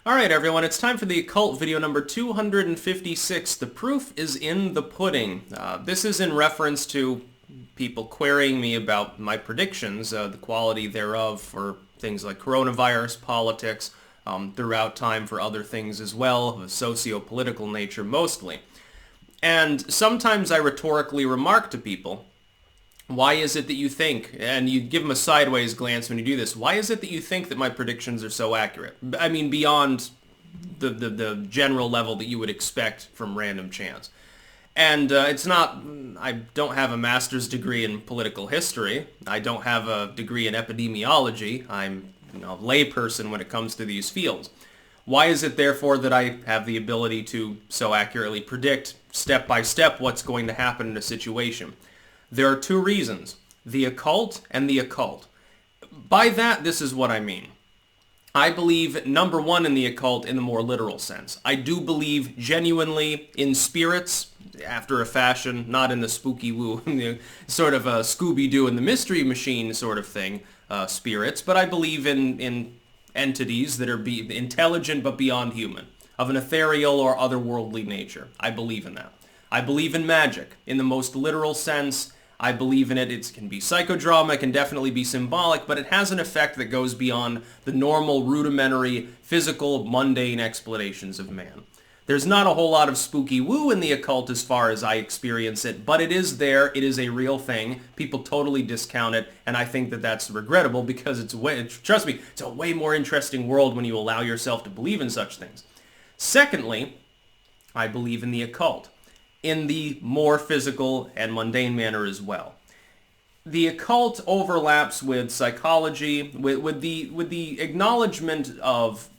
Alright everyone, it's time for the Occult video number 256. The proof is in the pudding. This is in reference to people querying me about my predictions, the quality thereof for things like coronavirus, politics, throughout time for other things as well, of a socio-political nature mostly. And sometimes I rhetorically remark to people, why is it that you think, and you give them a sideways glance when you do this, why is it that you think that my predictions are so accurate? I mean, beyond the general level that you would expect from random chance. And it's not, I don't have a master's degree in political history. I don't have a degree in epidemiology. I'm a layperson when it comes to these fields. Why is it, therefore, that I have the ability to so accurately predict step by step what's going to happen in a situation? There are two reasons, the occult and the occult. By that, this is what I mean. I believe, number one, in the occult in the more literal sense. I do believe genuinely in spirits, after a fashion, not in the spooky woo, sort of a Scooby-Doo and the Mystery Machine sort of thing, spirits, but I believe in entities that are intelligent but beyond human, of an ethereal or otherworldly nature. I believe in that. I believe in magic, in the most literal sense. I believe in it. It can be psychodrama, it can definitely be symbolic, but it has an effect that goes beyond the normal, rudimentary, physical, mundane explanations of man. There's not a whole lot of spooky woo in the occult as far as I experience it, but it is there. It is a real thing. People totally discount it, and I think that that's regrettable because trust me, it's a way more interesting world when you allow yourself to believe in such things. Secondly, I believe in the occult, in the more physical and mundane manner as well. The occult overlaps with psychology, with the acknowledgement of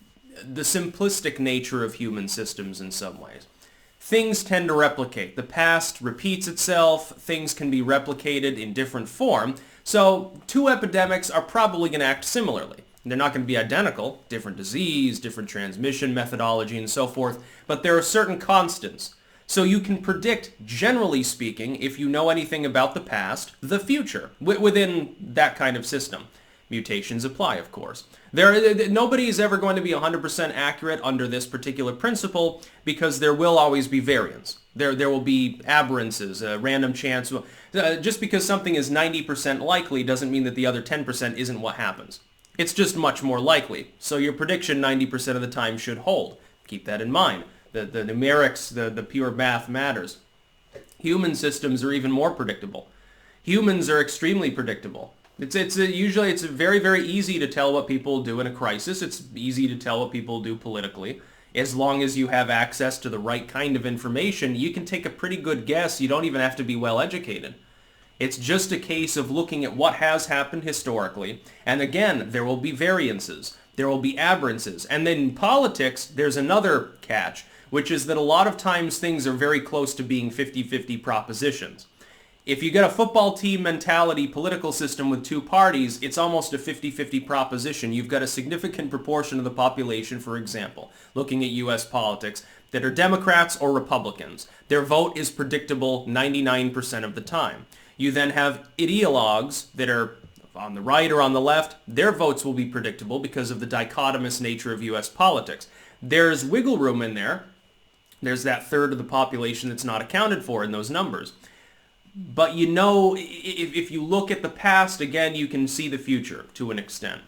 the simplistic nature of human systems in some ways. Things tend to replicate. The past repeats itself. Things can be replicated in different form. So two epidemics are probably going to act similarly. They're not going to be identical, different disease, different transmission methodology, and so forth, but there are certain constants. So you can predict, generally speaking, if you know anything about the past, the future, within that kind of system. Mutations apply, of course. Nobody is ever going to be 100% accurate under this particular principle because there will always be variance. There will be aberrances, random chance. Just because something is 90% likely doesn't mean that the other 10% isn't what happens. It's just much more likely. So your prediction 90% of the time should hold. Keep that in mind. The numerics, the pure math matters. Human systems are even more predictable. Humans are extremely predictable. Usually it's very, very easy to tell what people do in a crisis. It's easy to tell what people do politically. As long as you have access to the right kind of information, you can take a pretty good guess. You don't even have to be well educated. It's just a case of looking at what has happened historically. And again, there will be variances. There will be aberrances. And then in politics, there's another catch, which is that a lot of times things are very close to being 50-50 propositions. If you get a football team mentality political system with two parties, it's almost a 50-50 proposition. You've got a significant proportion of the population, for example, looking at U.S. politics, that are Democrats or Republicans. Their vote is predictable 99% of the time. You then have ideologues that are on the right or on the left. Their votes will be predictable because of the dichotomous nature of U.S. politics. There's wiggle room in there. There's that third of the population that's not accounted for in those numbers. But if you look at the past, again, you can see the future to an extent.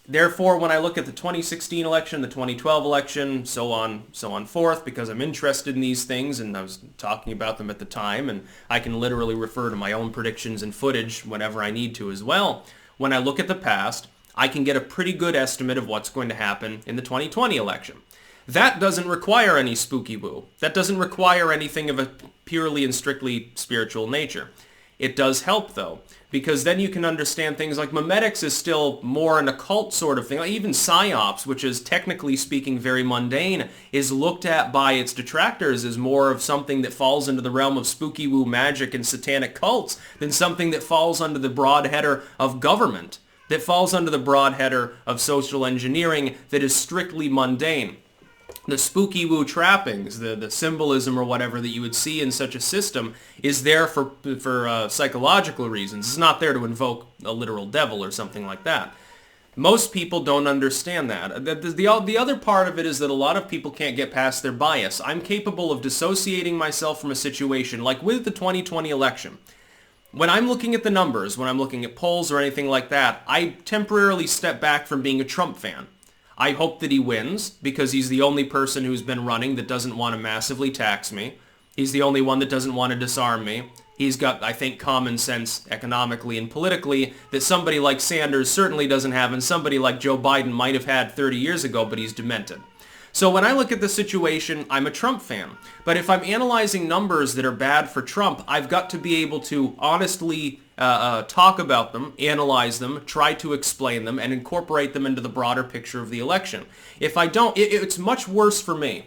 Therefore, when I look at the 2016 election, the 2012 election, so on forth, because I'm interested in these things, and I was talking about them at the time, and I can literally refer to my own predictions and footage whenever I need to as well. When I look at the past, I can get a pretty good estimate of what's going to happen in the 2020 election. That doesn't require any spooky woo. That doesn't require anything of a purely and strictly spiritual nature. It does help, though, because then you can understand things like memetics is still more an occult sort of thing. Like even psyops, which is technically speaking very mundane, is looked at by its detractors as more of something that falls into the realm of spooky woo magic and satanic cults than something that falls under the broad header of government, that falls under the broad header of social engineering that is strictly mundane. The spooky woo trappings, the symbolism or whatever that you would see in such a system is there for psychological reasons. It's not there to invoke a literal devil or something like that. Most people don't understand that. The other part of it is that a lot of people can't get past their bias. I'm capable of dissociating myself from a situation, like with the 2020 election. When I'm looking at the numbers, when I'm looking at polls or anything like that, I temporarily step back from being a Trump fan. I hope that he wins because he's the only person who's been running that doesn't want to massively tax me. He's the only one that doesn't want to disarm me. He's got, I think, common sense economically and politically that somebody like Sanders certainly doesn't have, and somebody like Joe Biden might have had 30 years ago, but he's demented. So when I look at the situation, I'm a Trump fan. But if I'm analyzing numbers that are bad for Trump, I've got to be able to honestly talk about them, analyze them, try to explain them, and incorporate them into the broader picture of the election. If I don't, it's much worse for me.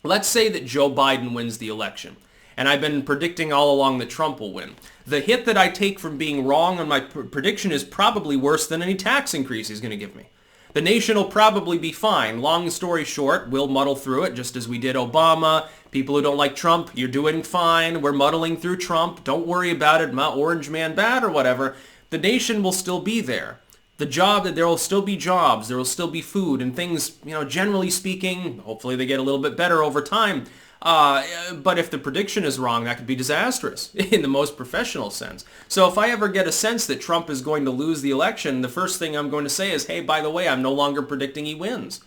Let's say that Joe Biden wins the election, and I've been predicting all along that Trump will win. The hit that I take from being wrong on my prediction is probably worse than any tax increase he's going to give me. The nation will probably be fine. Long story short, we'll muddle through it just as we did Obama. People who don't like Trump, you're doing fine. We're muddling through Trump. Don't worry about it. My orange man bad or whatever. The nation will still be there. There will still be jobs. There will still be food and things, generally speaking, hopefully they get a little bit better over time. But if the prediction is wrong, that could be disastrous in the most professional sense. So if I ever get a sense that Trump is going to lose the election, the first thing I'm going to say is, hey, by the way, I'm no longer predicting he wins.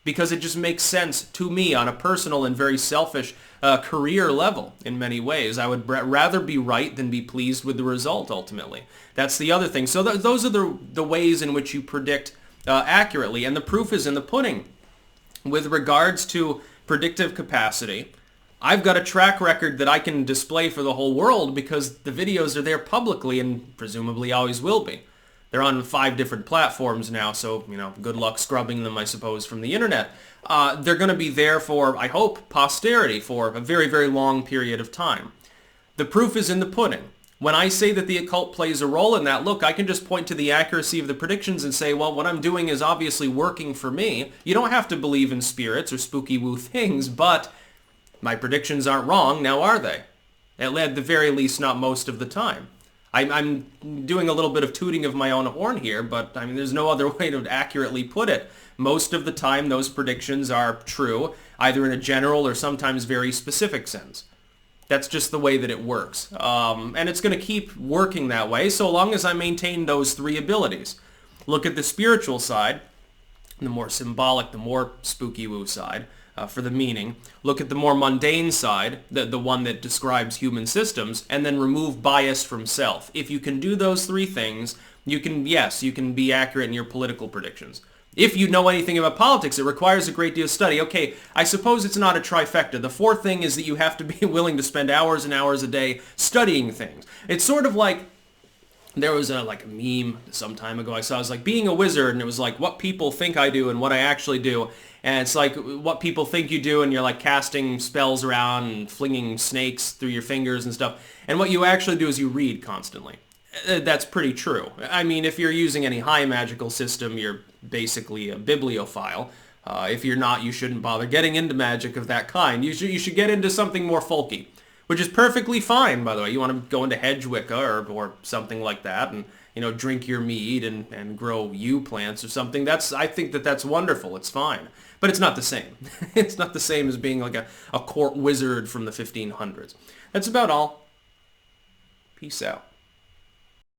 Because it just makes sense to me on a personal and very selfish career level in many ways. I would rather be right than be pleased with the result ultimately. That's the other thing. So those are the ways in which you predict accurately. And the proof is in the pudding. With regards to predictive capacity, I've got a track record that I can display for the whole world because the videos are there publicly and presumably always will be. They're on 5 different platforms now, so, good luck scrubbing them, I suppose, from the internet. They're going to be there for, I hope, posterity for a very, very long period of time. The proof is in the pudding. When I say that the occult plays a role in that, look, I can just point to the accuracy of the predictions and say, well, what I'm doing is obviously working for me. You don't have to believe in spirits or spooky woo things, but my predictions aren't wrong, now are they? At the very least, not most of the time. I'm doing a little bit of tooting of my own horn here, but there's no other way to accurately put it. Most of the time, those predictions are true, either in a general or sometimes very specific sense. That's just the way that it works. And it's going to keep working that way so long as I maintain those 3 abilities. Look at the spiritual side, the more symbolic, the more spooky woo side, for the meaning. Look at the more mundane side, the one that describes human systems, and then remove bias from self. If you can do those 3 things, you can be accurate in your political predictions. If you know anything about politics, it requires a great deal of study. Okay, I suppose it's not a trifecta. The 4th thing is that you have to be willing to spend hours and hours a day studying things. It's sort of like, there was a meme some time ago I saw. It was like being a wizard, and it was like what people think I do and what I actually do. And it's like what people think you do, and you're like casting spells around and flinging snakes through your fingers and stuff. And what you actually do is you read constantly. That's pretty true. If you're using any high magical system, you're basically a bibliophile. If you're not, you shouldn't bother getting into magic of that kind. You should get into something more folky, which is perfectly fine, by the way. You want to go into hedge wicca or something like that and, drink your mead and grow yew plants or something. I think that's wonderful. It's fine. But it's not the same. It's not the same as being like a court wizard from the 1500s. That's about all. Peace out.